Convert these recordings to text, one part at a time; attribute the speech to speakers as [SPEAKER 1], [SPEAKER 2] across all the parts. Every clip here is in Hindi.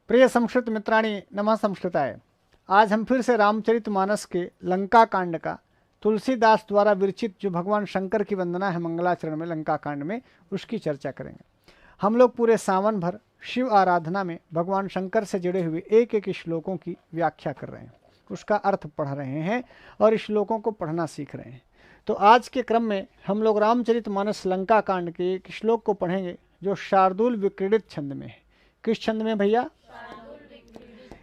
[SPEAKER 1] प्रिय संस्कृत मित्राणी, नमः संस्कृताय। आज हम फिर से रामचरितमानस के लंका कांड का तुलसीदास द्वारा विरचित जो भगवान शंकर की वंदना है मंगलाचरण में लंका कांड में, उसकी चर्चा करेंगे। हम लोग पूरे सावन भर शिव आराधना में भगवान शंकर से जुड़े हुए एक एक श्लोकों की व्याख्या कर रहे हैं, उसका अर्थ पढ़ रहे हैं और श्लोकों को पढ़ना सीख रहे हैं। तो आज के क्रम में हम लोग रामचरितमानस लंका कांड के एक श्लोक को पढ़ेंगे जो शार्दूल विक्रीडित छंद में है। किस छंद में भैया?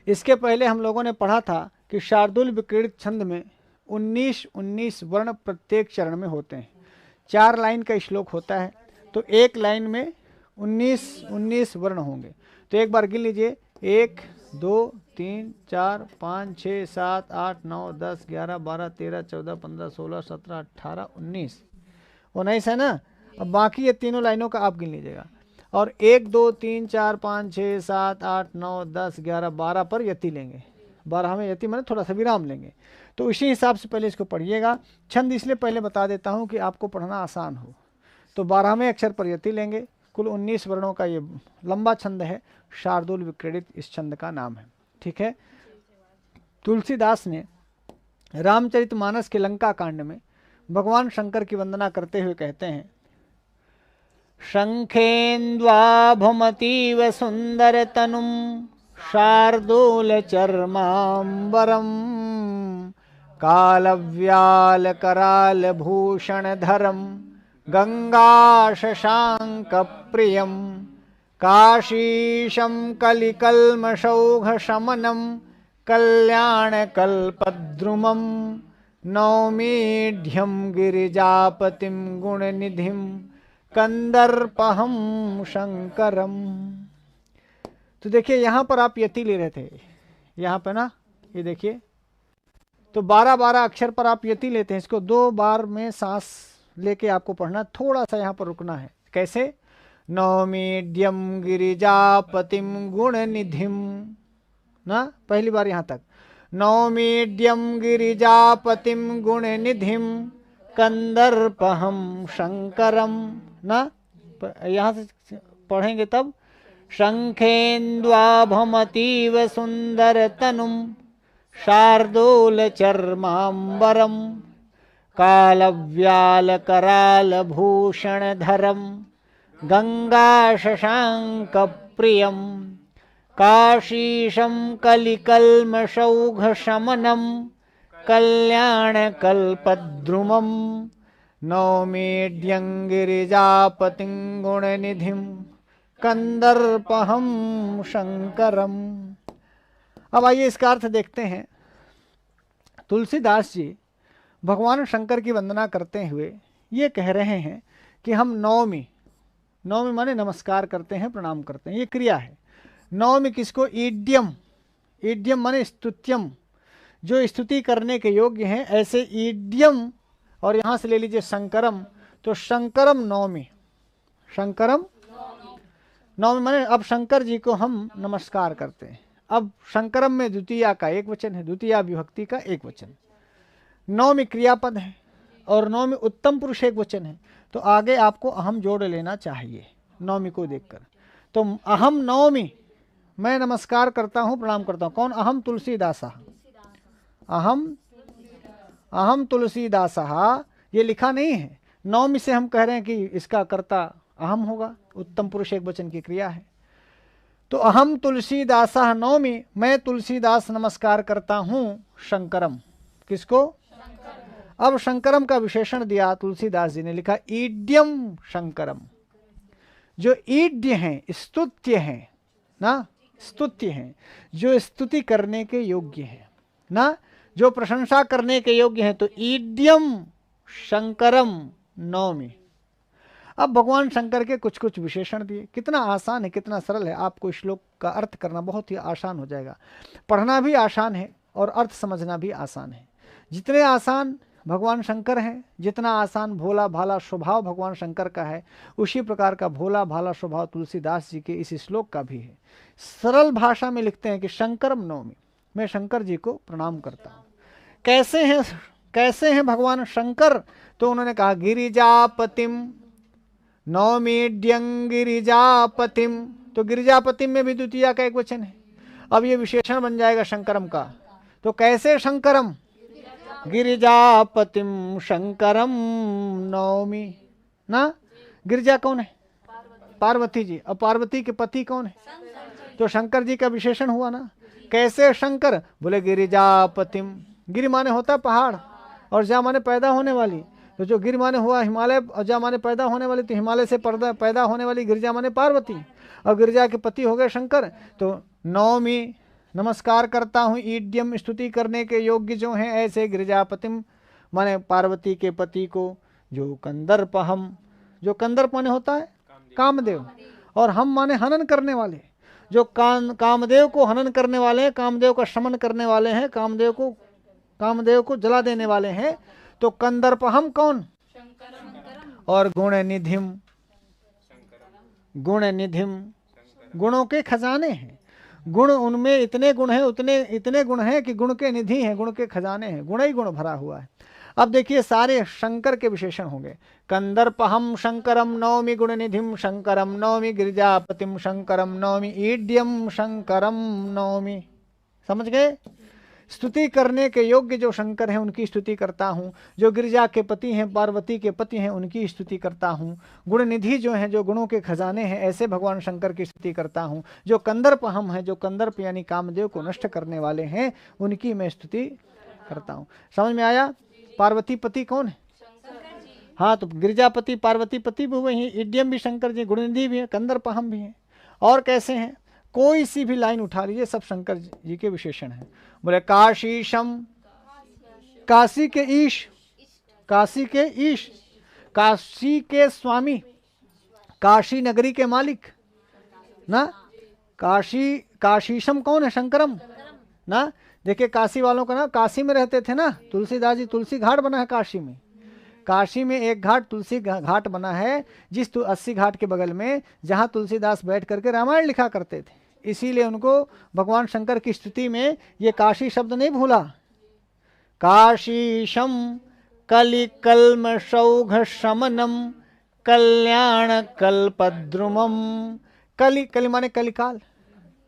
[SPEAKER 1] इसके पहले हम लोगों ने पढ़ा था कि शार्दूल विक्रीडित छंद में 19 वर्ण प्रत्येक चरण में होते हैं। 4 लाइन का श्लोक होता है, तो एक लाइन में 19 वर्ण होंगे। तो एक बार गिन लीजिए, 1 2 3 4 5 6 7 8 9 10 11 12 13 14 15 16 17 18 19 19 है ना। अब बाकी ये तीनों लाइनों का आप गिन लीजिएगा और 1 2 3 4 5 6 7 8 9 10 11 12 पर यति लेंगे। 12 में यति माने थोड़ा सा विराम लेंगे। तो इसी हिसाब से पहले इसको पढ़िएगा। छंद इसलिए पहले बता देता हूँ कि आपको पढ़ना आसान हो। तो 12वें अक्षर पर यति लेंगे। कुल 19 वर्णों का ये लंबा छंद है, शार्दूल विक्रीडित इस छंद का नाम है। ठीक है। तुलसीदास ने रामचरितमानस के लंका कांड में भगवान शंकर की वंदना करते हुए कहते हैं, शंखेन्द्वाभमतीव सुंदरतनुं शार्दूलचर्माम्बरं कालव्यालकरालभूषणधरं गंगाशशाङ्कप्रियं काशीशं कलिकल्मषौघशमनं कल्याणकल्पद्रुमं नौमीढ्यं गिरिजापतिं गुणनिधिं कंदर्पहम शंकरम। तो देखिए यहाँ पर आप यति ले रहे थे, यहाँ पर ना ये देखिए, तो 12 अक्षर पर आप यति लेते हैं। इसको 2 बार में सांस लेके आपको पढ़ना, थोड़ा सा यहाँ पर रुकना है। कैसे? नौमीड्यम गिरिजापतिम गुण निधिम ना, पहली बार यहाँ तक नौमीड्यम गिरिजापतिम गुण निधिम कंदर्पहम शंकरम ना। यहाँ से पढ़ेंगे तब शंखेन्द्वाभमतीव सुंदर तनुम शार्दूल चर्मांबरम कालव्याल कराल भूषण धरम गंगा शशांक प्रियम काशीशम कलिकल्मषौघ शमनम कल्याण कल्पद्रुमं नौमीड्यं गिरिजापतिं गुणनिधिं कंदर्पहम शंकरम। अब आइए इसका अर्थ देखते हैं। तुलसीदास जी भगवान शंकर की वंदना करते हुए ये कह रहे हैं कि हम नौमी माने नमस्कार करते हैं, प्रणाम करते हैं, ये क्रिया है। नौमी किसको? ईड्यम माने स्तुत्यम, जो स्तुति करने के योग्य हैं, ऐसे ईड्यम। और यहाँ से ले लीजिए शंकरम, तो शंकरम नौमी, शंकरम नौमी माने अब शंकर जी को हम नमस्कार करते हैं। अब शंकरम में द्वितीया का एक वचन है, द्वितीया विभक्ति का एक वचन। नौमी क्रियापद है और नौमी उत्तम पुरुष एक वचन है, तो आगे आपको अहम जोड़ लेना चाहिए नौमी को देखकर। तो अहम नौमी, मैं नमस्कार करता हूँ, प्रणाम करता हूँ। कौन? अहम तुलसीदासा, अहम तुलसीदासः, ये लिखा नहीं है। नौमी से हम कह रहे हैं कि इसका कर्ता अहम होगा, उत्तम पुरुष एक वचन की क्रिया है। तो अहम तुलसीदासः नौमी, मैं तुलसीदास नमस्कार करता हूँ शंकरम। किसको? अब शंकरम का विशेषण दिया तुलसीदास जी ने, लिखा ईड्यम शंकरम। जो ईड्य हैं, स्तुत्य हैं ना, स्तुत्य हैं, जो स्तुति करने के योग्य हैं ना, जो प्रशंसा करने के योग्य हैं। तो ईड्यम शंकरम नौमी। अब भगवान शंकर के कुछ कुछ विशेषण दिए। कितना आसान है, कितना सरल है। आपको श्लोक का अर्थ करना बहुत ही आसान हो जाएगा। पढ़ना भी आसान है और अर्थ समझना भी आसान है। जितने आसान भगवान शंकर हैं, जितना आसान भोला भाला स्वभाव भगवान शंकर का है, उसी प्रकार का भोला भाला स्वभाव तुलसीदास जी के इस श्लोक का भी है। सरल भाषा में लिखते हैं कि शंकरम नौमी, मैं शंकर जी को प्रणाम करता हूँ। कैसे हैं भगवान शंकर? तो उन्होंने कहा गिरिजापतिम नौमीड्यं गिरिजापतिम। तो गिरिजापतिम में भी द्वितीया का एक वचन है। अब ये विशेषण बन जाएगा शंकरम का। तो कैसे शंकरम? गिरिजापतिम शंकरम नौमी ना। गिरिजा कौन है? पार्वती जी। अब पार्वती के पति कौन है? तो शंकर जी का विशेषण हुआ ना। कैसे शंकर? बोले गिरिजापतिम। गिरि माने होता है पहाड़, और जा माने पैदा होने वाली। तो जो गिर माने हुआ हिमालय, और जा माने पैदा होने वाली, तो हिमालय से पैदा होने वाली गिरिजा माने पार्वती, और गिरिजा के पति हो गए शंकर। तो नौमी, नमस्कार करता हूँ, ईड्यम स्तुति करने के योग्य जो हैं ऐसे गिरिजापतिम माने पार्वती के पति को, जो कंदर्पहम, जो कंदर्प माने होता है कामदेव, और हम माने हनन करने वाले, जो कामदेव को हनन करने वाले हैं, कामदेव का शमन करने वाले हैं, कामदेव को जला देने वाले हैं। तो कंदर्पहम कौन? और गुण निधिम, गुण निधिम, गुणों के खजाने हैं। गुण, उनमें इतने गुण हैं, इतने गुण हैं कि गुण के निधि हैं, गुण के खजाने हैं, गुण ही गुण भरा हुआ है। अब देखिए सारे शंकर के विशेषण होंगे। कंदर्पहम शंकरम नौमि गुणनिधिम शंकरम नौमि गिरिजापतिम शंकरम नौमि ईड्यम शंकरम नौमि। समझ गए? स्तुति करने के योग्य जो शंकर हैं उनकी स्तुति करता हूँ, जो गिरिजा के पति हैं, पार्वती के पति हैं, उनकी स्तुति करता हूँ। गुणनिधि जो हैं, जो गुणों के खजाने हैं, ऐसे भगवान शंकर की स्तुति करता हूँ। जो कंदर्पहम है, जो कंदर्प यानी कामदेव को नष्ट करने वाले हैं, उनकी मैं स्तुति करता हूँ। समझ में आया? पार्वती पति कौन है? हाँ, तो गिरिजापति पार्वती पति भी हुए हैं, इड्यम भी शंकर जी, गुणनिधि भी है, कंदर्पहम भी है। और कैसे हैं? कोई सी भी लाइन उठा लीजिए, सब शंकर जी के विशेषण हैं। बोले काशीशम, काशी के ईश, काशी के ईश, काशी के स्वामी, काशी नगरी के मालिक ना। काशीशम कौन है? शंकरम ना। देखिए काशी वालों का ना, काशी में रहते थे ना तुलसीदास जी, तुलसी घाट बना है काशी में। काशी में एक घाट तुलसी घाट बना है, जिस 80 घाट के बगल में, जहाँ तुलसीदास बैठ करके रामायण लिखा करते थे। इसीलिए उनको भगवान शंकर की स्तुति में ये काशी शब्द नहीं भूला। काशीशम कलिकल्मषौघ शमनम कल्याण कल्पद्रुमम। कली माने कलिकाल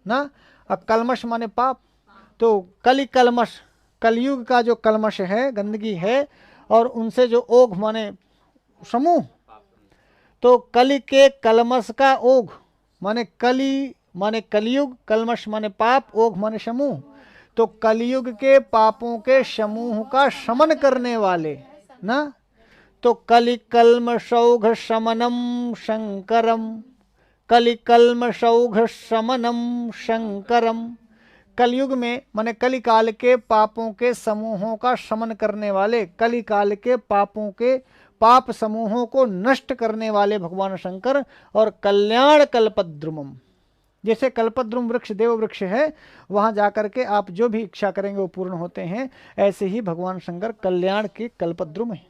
[SPEAKER 1] ना, और कलमश माने पाप। तो कलिकल्मष, कलयुग का जो कलमश है, गंदगी है, और उनसे जो ओघ माने समूह, तो कलि के कलमश का ओघ माने कली माने कलयुग, कलमश माने पाप, ओघ माने समूह। तो कलयुग के पापों के समूह का शमन करने वाले ना। तो कलिकल्मषौघ शमनम शंकरम, कलिकल्मषौघ शमनम शंकरम। कलयुग में माने कलिकाल के पापों के समूहों का शमन करने वाले, कलिकाल के पापों के पाप समूहों को नष्ट करने वाले भगवान शंकर। और कल्याण कल्पद्रुमम, जैसे कल्पद्रुम वृक्ष देव वृक्ष है, वहां जाकर के आप जो भी इच्छा करेंगे वो पूर्ण होते हैं, ऐसे ही भगवान शंकर कल्याण के कल्पद्रुम है,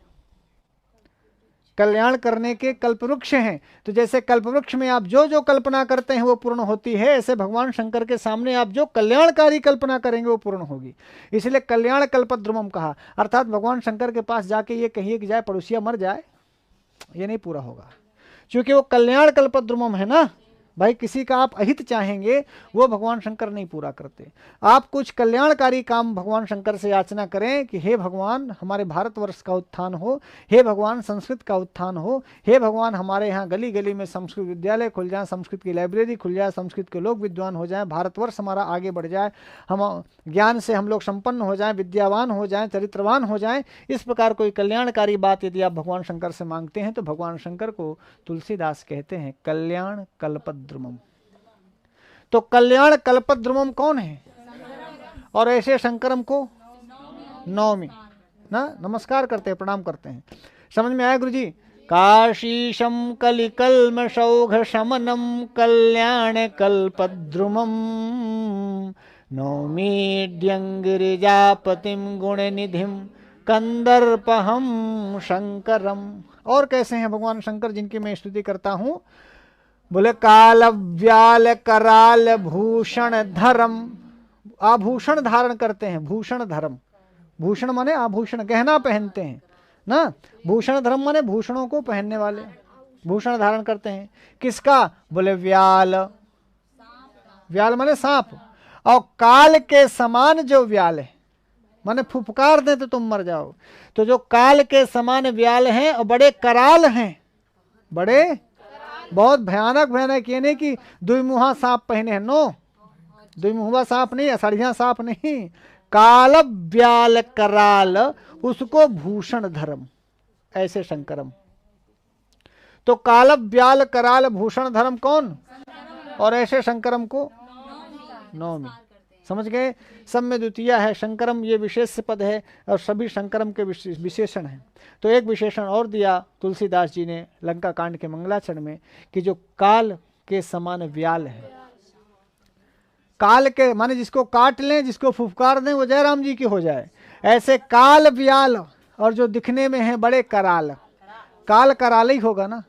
[SPEAKER 1] कल्याण करने के कल्पवृक्ष हैं। तो जैसे कल्पवृक्ष में आप जो जो कल्पना करते हैं वो पूर्ण होती है, ऐसे भगवान शंकर के सामने आप जो कल्याणकारी कल्पना करेंगे वो पूर्ण होगी। इसलिए कल्याण कल्पद्रुमम कहा। अर्थात भगवान शंकर के पास जाके ये कहिए कि जाए पड़ोसिया मर जाए, ये नहीं पूरा होगा, क्योंकि वो कल्याण कल्पद्रुमम है ना भाई। किसी का आप अहित चाहेंगे वो भगवान शंकर नहीं पूरा करते। आप कुछ कल्याणकारी काम भगवान शंकर से याचना करें कि हे भगवान हमारे भारतवर्ष का उत्थान हो, हे भगवान संस्कृत का उत्थान हो, हे भगवान हमारे यहाँ गली गली में संस्कृत विद्यालय खुल जाए, संस्कृत की लाइब्रेरी खुल जाए, संस्कृत के लोग विद्वान हो जाएं, भारतवर्ष हमारा आगे बढ़ जाए, हम ज्ञान से हम लोग संपन्न हो जाएं, विद्यावान हो जाएं, चरित्रवान हो जाएं। इस प्रकार कोई कल्याणकारी बात यदि आप भगवान शंकर से मांगते हैं तो भगवान शंकर को तुलसीदास कहते हैं कल्याण कल्पद्रुमम। तो कल्याण कल्पद्रुमम कौन है? और ऐसे शंकरम को नौमी ना नमस्कार करते हैं, प्रणाम करते हैं। समझ में आया गुरुजी? काशीशम कलिकल्मषौघ शमनम कल्याण कल्पद्रुमम नौमीड्यं गिरिजापतिम गुणनिधिम कंदर्पहम शंकरम। और कैसे हैं भगवान शंकर जिनकी मैं स्तुति करता हूं? बोले काल व्याल कराल भूषण धरम, आभूषण धारण करते हैं, भूषण धर्म, भूषण माने आभूषण, गहना पहनते हैं ना। भूषण धर्म माने भूषणों को पहनने वाले, भूषण धारण करते हैं। किसका? बोले व्याल, व्याल माने सांप, और काल के समान जो व्याल है, माने फुफकार दे तो तुम मर जाओ, तो जो काल के समान व्याल हैं और बड़े कराल हैं, बड़े बहुत भयानक भयानक, ये नहीं कि दुईमुहा सांप पहने हैं, नो, दुईमुहा सांप नहीं, असड़िया सांप नहीं, काल व्याल कराल उसको भूषण धर्म, ऐसे शंकरम। तो काल व्याल कराल भूषण धर्म कौन, और ऐसे शंकरम को नौमी, समझ गए। सब में द्वितीय है, शंकरम ये विशेष पद है और सभी शंकरम के विशेषण हैं। तो एक विशेषण और दिया तुलसीदास जी ने लंका कांड के मंगलाचरण में कि जो काल के समान व्याल है, काल के माने जिसको काट लें, जिसको फुफकार दें वो जयराम जी की हो जाए, ऐसे काल व्याल और जो दिखने में है बड़े कराल, काल कराल ही होगा ना,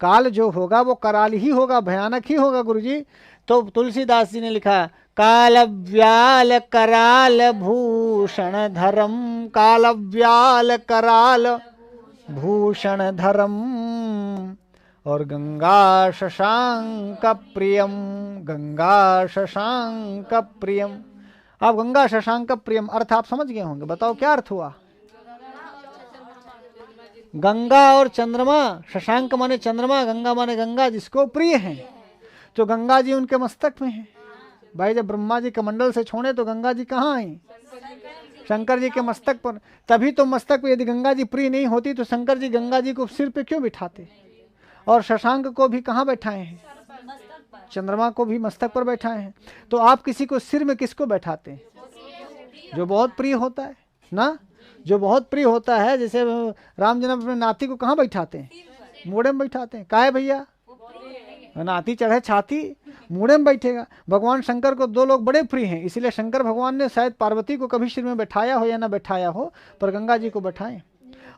[SPEAKER 1] काल जो होगा वो कराल ही होगा, भयानक ही होगा गुरुजी। तो तुलसीदास जी ने लिखा काल व्याल कराल भूषण धर्म, काल व्याल कराल भूषण धर्म, और गंगा शशांक प्रियम, गंगा शशांक प्रियम। आप गंगा शशांक प्रियम अर्थ आप समझ गए होंगे, बताओ क्या अर्थ हुआ। गंगा और चंद्रमा, शशांक माने चंद्रमा, गंगा माने गंगा, जिसको प्रिय है। तो गंगा जी उनके मस्तक में है। भाई जब ब्रह्मा जी कमंडल से छोड़े तो गंगा जी कहाँ आई, शंकर जी के मस्तक पर। तभी तो मस्तक पर यदि गंगा जी प्रिय नहीं होती तो शंकर जी गंगा जी को सिर पे क्यों बिठाते, और शशांक को भी कहाँ बैठाए हैं, चंद्रमा को भी मस्तक पर बैठाए हैं। तो आप किसी को सिर में किसको बैठाते हैं, जो बहुत प्रिय होता है ना, जो बहुत प्रिय होता है। जैसे राम जी ने अपने नाती को कहाँ बैठाते हैं, मूड़े में बैठाते हैं। काहे भैया, नाती चढ़े छाती, मूड़े में बैठेगा। भगवान शंकर को दो लोग बड़े प्रिय हैं, इसलिए शंकर भगवान ने शायद पार्वती को कभी सिर में बैठाया हो या ना बैठाया हो, पर गंगा जी को बैठाए,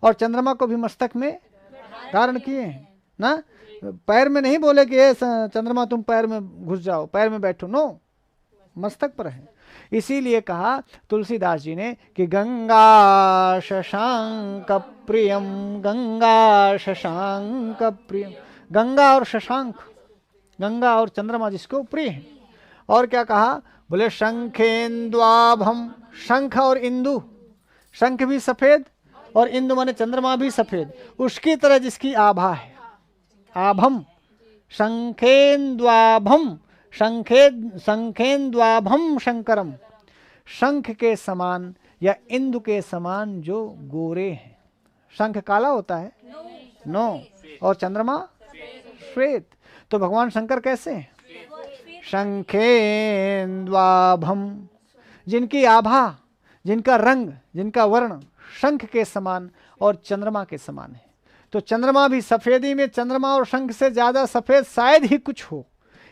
[SPEAKER 1] और चंद्रमा को भी मस्तक में धारण किए हैं ना। पैर में नहीं बोले कि ये चंद्रमा तुम पैर में घुस जाओ, पैर में बैठो, नो, मस्तक पर है। इसीलिए कहा तुलसीदास जी ने कि गंगा शशांक प्रियम, गंगा शशांक प्रियम। गंगा और शशांक, गंगा और चंद्रमा जिसको प्रिय है। और क्या कहा, बोले शंखेन्द्वाभम, शंख और इंदु, शंख भी सफेद और इंदु माने चंद्रमा भी सफेद, उसकी तरह जिसकी आभा है। आभम, शंखेन्द्वाभम, शंखेन्द्वाभम शंकरम, शंख के समान या इंदु के समान जो गोरे हैं। शंख काला होता है, नो, और चंद्रमा श्वेत। तो भगवान शंकर कैसे हैं, शंखेन्द्वाभम, जिनकी आभा, जिनका रंग, जिनका वर्ण शंख के समान और चंद्रमा के समान है। तो चंद्रमा भी सफेदी में चंद्रमा और शंख से ज्यादा सफेद शायद ही कुछ हो,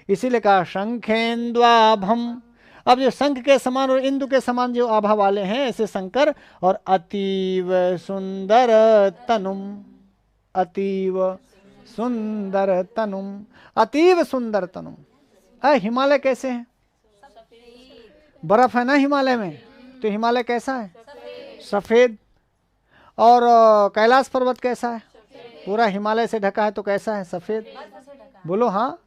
[SPEAKER 1] इसीलिए कहा शंखेन्द्वाभम। अब जो शंख के समान और इंदु के समान जो आभा वाले हैं ऐसे शंकर, और अतीव सुंदर तनुम, अतीव सुंदर तनुम, अतीव सुंदर तनुम। हिमालय कैसे है, बर्फ है ना हिमालय में, तो हिमालय कैसा है, सफेद। और कैलाश पर्वत कैसा है, पूरा हिमालय से ढका है, तो कैसा है, सफेद। बोलो हाँ।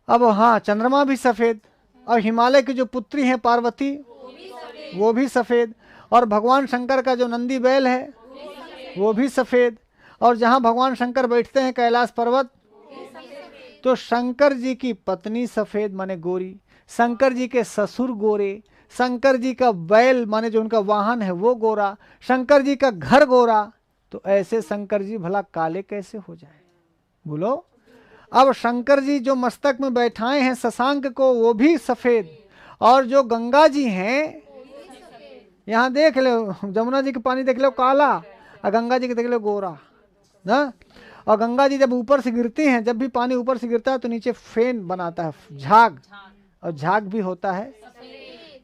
[SPEAKER 1] अब हाँ, चंद्रमा भी सफेद, और हिमालय की जो पुत्री है पार्वती वो भी सफेद, और भगवान शंकर का जो नंदी बैल है वो भी सफेद, और जहाँ भगवान शंकर बैठते हैं कैलाश पर्वत, तो शंकर जी की पत्नी सफेद माने गोरी, शंकर जी के ससुर गोरे, शंकर जी का बैल माने जो उनका वाहन है वो गोरा, शंकर जी का घर गोरा। तो ऐसे शंकर जी भला काले कैसे हो जाए, बोलो। अब शंकर जी जो मस्तक में बैठाए हैं शशांक को वो भी सफेद, और जो गंगा जी हैं, यहाँ देख लो जमुना जी के पानी देख लो काला, और गंगा जी के देख लो गोरा ना। और गंगा जी जब ऊपर से गिरती हैं, जब भी पानी ऊपर से गिरता है तो नीचे फेन बनाता है, झाग, और झाग भी होता है।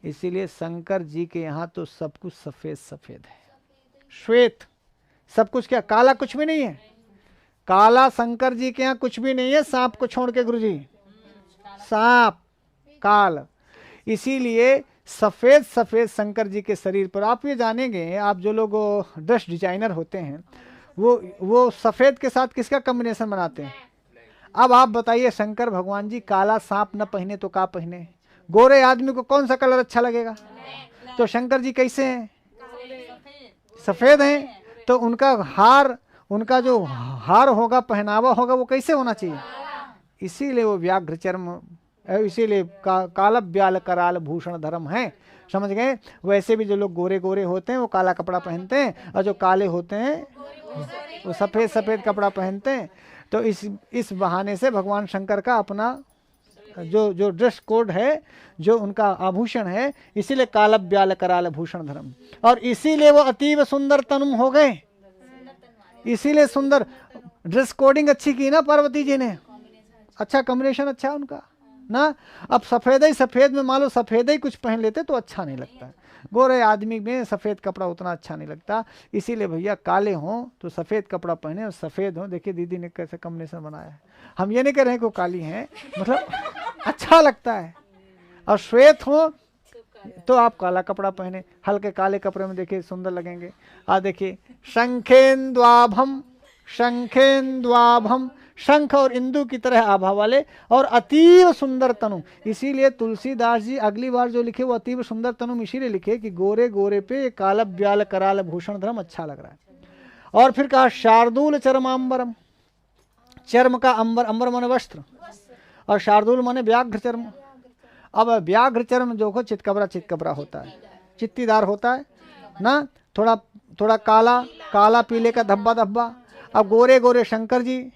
[SPEAKER 1] इसीलिए शंकर जी के यहाँ तो सब कुछ सफेद सफेद है, श्वेत सब कुछ। क्या काला कुछ भी नहीं है, काला शंकर जी के यहाँ कुछ भी नहीं है, सांप को छोड़ के गुरुजी, सांप काल। इसीलिए सफेद सफेद शंकर जी के शरीर पर। आप ये जानेंगे, आप जो लोग ड्रेस डिजाइनर होते हैं वो सफेद के साथ किसका कॉम्बिनेशन बनाते हैं। अब आप बताइए, शंकर भगवान जी काला सांप न पहने तो क्या पहने, गोरे आदमी को कौन सा कलर अच्छा लगेगा? तो शंकर जी कैसे हैं? सफेद हैं। तो उनका हार, उनका जो हार होगा, पहनावा होगा, वो कैसे होना चाहिए? इसीलिए वो व्याघ्र चर्म, इसीलिए काल ब्याल कराल भूषण धर्म है। समझ गए? वैसे भी जो लोग गोरे गोरे होते हैं वो काला कपड़ा पहनते हैं, और जो काले होते हैं वो सफेद सफेद कपड़ा पहनते हैं। तो इस बहाने से भगवान शंकर का अपना जो ड्रेस कोड है, जो उनका आभूषण है, इसीलिए काल ब्याल कराल भूषण धर्म। और इसीलिए वो अतीव सुंदर तनुम हो गए। इसीलिए सुंदर ड्रेस कोडिंग अच्छी की ना पार्वती जी ने, अच्छा कॉम्बिनेशन अच्छा उनका ना। अब सफेद ही सफेद में, मान लो सफेद ही कुछ पहन लेते तो अच्छा नहीं लगता। गोरे आदमी में सफेद कपड़ा उतना अच्छा नहीं लगता। इसीलिए भैया काले हों तो सफेद कपड़ा पहने, और सफेद हो, देखिए दीदी ने कैसे कॉम्बिनेशन बनाया है। हम ये नहीं कह रहे हैं कि वो काली हैं, मतलब अच्छा लगता है। और श्वेत हो तो आप काला कपड़ा पहने, हल्के काले कपड़े में देखिए सुंदर लगेंगे। देखिए शंखेन्द्वाभम, शंखेन्द्वाभम, शंख और इंदु की तरह आभा वाले, और अतीव सुंदर तनु। इसीलिए तुलसीदास जी अगली बार जो लिखे वो अतीव सुंदर तनु इसीलिए लिखे कि गोरे गोरे पे काल ब्याल कराल भूषण धर्म अच्छा लग रहा है। और फिर कहा शार्दूल चर्मांबरम, चर्म का अंबर, अंबर माने वस्त्र, और शार्दूल माने व्याघ्र चर्म। अब व्याघ्र चर्म जो को चितकबरा चितकबरा होता है, चित्तीदार होता है ना, थोड़ा थोड़ा काला काला पीले का धब्बा धब्बा। अब गोरे गोरे शंकर जी,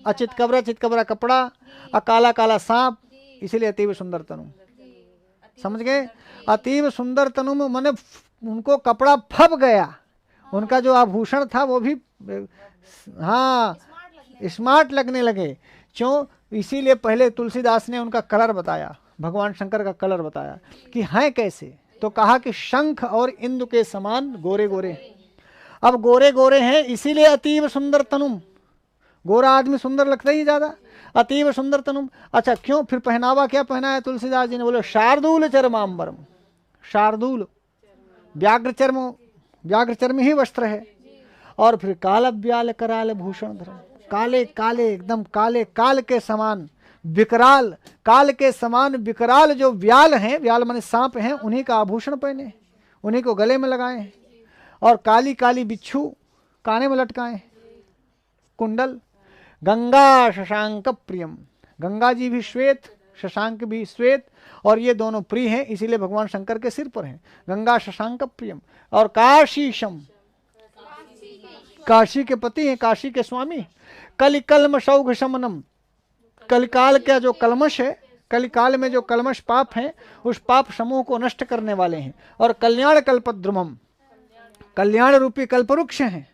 [SPEAKER 1] चितकबरा चितकबरा कपड़ा, और काला काला सांप, इसीलिए अतीव सुंदर तनु। समझ गए? अतीव सुंदर तनु में माने उनको कपड़ा फब गया, उनका जो आभूषण था वो भी हाँ स्मार्ट लगने लगे। क्यों? इसीलिए पहले तुलसीदास ने उनका कलर बताया, भगवान शंकर का कलर बताया कि हैं कैसे। तो कहा कि शंख और इंदु के समान गोरे गोरे। अब गोरे गोरे हैं इसीलिए अतीव सुंदर तनुम, गोरा आदमी सुंदर लगता ही ज्यादा, अतीव सुंदर तनुम। अच्छा क्यों? फिर पहनावा क्या पहना है तुलसीदास जी ने? बोले शार्दूल चर्मांबरम, शार्दूल व्याघ्र चर्म, व्याघ्र चर्म ही वस्त्र है। और फिर काल ब्याल कराल भूषण धर्म, काले काले एकदम काले, काल के समान विकराल, काल के समान विकराल जो व्याल हैं, व्याल माने सांप हैं, उन्हीं का आभूषण पहने, उन्हीं को गले में लगाए, और काली काली बिच्छू काने में लटकाए, कुंडल। गंगा शशांक प्रियम, गंगा जी भी श्वेत, शशांक भी श्वेत, और ये दोनों प्रिय हैं, इसीलिए भगवान शंकर के सिर पर हैं। गंगा शशांक प्रियम। और काशीशम, काशी के पति हैं, काशी के स्वामी। कलिकल्म शौघ शमनम, कलिकाल का जो कलमश है, कलिकाल में जो कलमश पाप हैं, उस पाप समूह को नष्ट करने वाले हैं। और कल्याण कल्पद्रुमम, कल्याण रूपी कल्पवृक्ष हैं।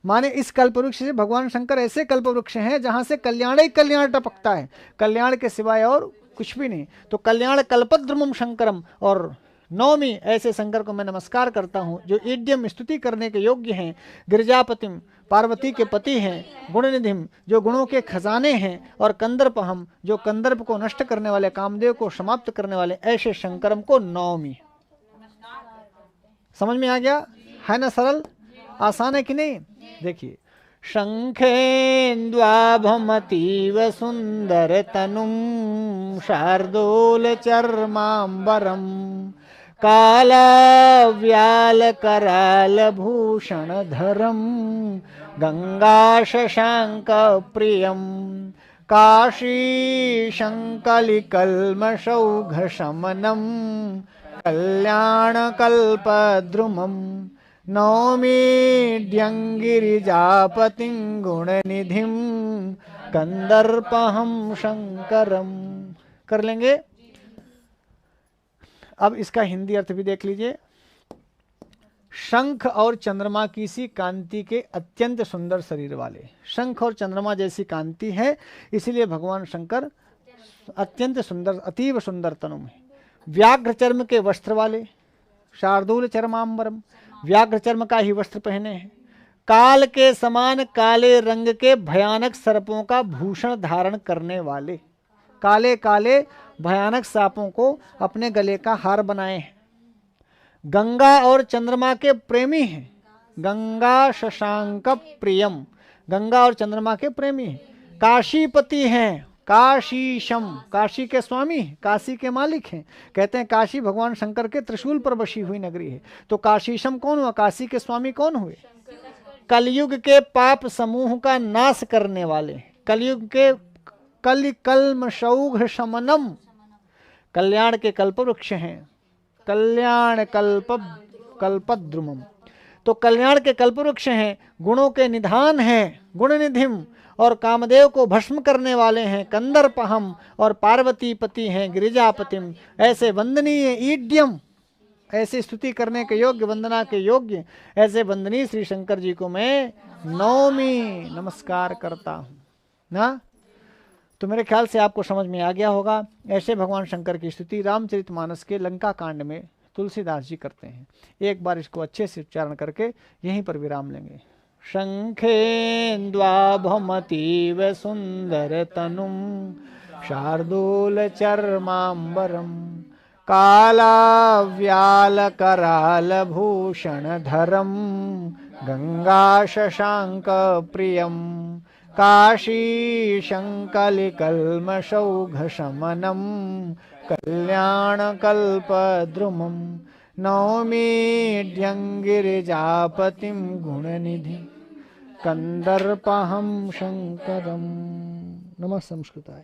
[SPEAKER 1] माने इस कल्पवृक्ष से भगवान शंकर ऐसे कल्पवृक्ष हैं जहां से कल्याण ही कल्याण टपकता है, कल्याण के सिवाय और कुछ भी नहीं। तो कल्याण कल्पद्रुमम शंकरम। और नौमी ऐसे शंकर को मैं नमस्कार करता हूँ जो ईड्यम स्तुति करने के योग्य हैं, गिरिजापतिम पार्वती के पति हैं, गुणनिधिम जो गुणों के खजाने हैं, और कंदर्पहम जो कंदर्प को नष्ट करने वाले, कामदेव को समाप्त करने वाले, ऐसे शंकरम को नौमी। समझ में आ गया है ना? सरल आसान है कि नहीं? देखिए शंखेन्द्वाभमतीव सुंदर तनुम शार्दूल चर्मांबरम काल व्याल कराल भूषण धरम गंगा शशांक प्रियम काशी शंकलिकल्मषौघ शमनम कल्याण कल्पद्रुमम नौमीड्यंगिरिजापतिं गुणनिधिं कंदर्पहम शंकरम। कर लेंगे। अब इसका हिंदी अर्थ भी देख लीजिए। शंख और चंद्रमा की सी कांति के अत्यंत सुंदर शरीर वाले, शंख और चंद्रमा जैसी कांति है, इसलिए भगवान शंकर अत्यंत सुंदर, अतीव सुंदर तनु में। व्याघ्र चर्म के वस्त्र वाले, शार्दूल चर्मांबरम, व्याघ्र चर्म का ही वस्त्र पहने हैं। काल के समान काले रंग के भयानक सर्पों का भूषण धारण करने वाले, काले काले भयानक सांपों को अपने गले का हार बनाए हैं। गंगा और चंद्रमा के प्रेमी हैं, गंगा शशांक प्रियम, गंगा और चंद्रमा के प्रेमी हैं। काशीपति हैं, काशीशम, काशी के स्वामी, काशी के मालिक हैं। कहते हैं काशी भगवान शंकर के त्रिशूल पर बसी हुई नगरी है। तो काशीशम कौन हुआ? काशी के स्वामी कौन हुए? कलयुग के पाप समूह का नाश करने वाले, कलयुग के कल्मषौघ शमनम, कल्याण के कल्प वृक्ष हैं, कल्याण कल्पद्रुमम। तो कल्याण के कल्प वृक्ष हैं, गुणों के निधान हैं, गुण निधिम, और कामदेव को भस्म करने वाले हैं, कंदर्पहम, और पार्वती पति हैं, गिरिजापतिम। ऐसे वंदनीय ईड्यम, ऐसे स्तुति करने के योग्य, वंदना के योग्य, ऐसे वंदनीय श्री शंकर जी को मैं नौमी नमस्कार करता हूँ ना। तो मेरे ख्याल से आपको समझ में आ गया होगा। ऐसे भगवान शंकर की स्तुति रामचरितमानस के लंका कांड में तुलसीदास जी करते हैं। एक बार इसको अच्छे से उच्चारण करके यहीं पर विराम लेंगे। शंखेन्द्वाभमतीव सुंदर तनुम शार्दूल चर्मांबरम कालाव्याल कराल भूषण धरम गंगा शशांक प्रियम काशी शंकलिकल्मषौघ शमनम कल्याण कल्पद्रुमम नौमीढ्यंगिरिजापतिम गुणनिधि कंदर्पहम शंकरम। नमः संस्कृताय।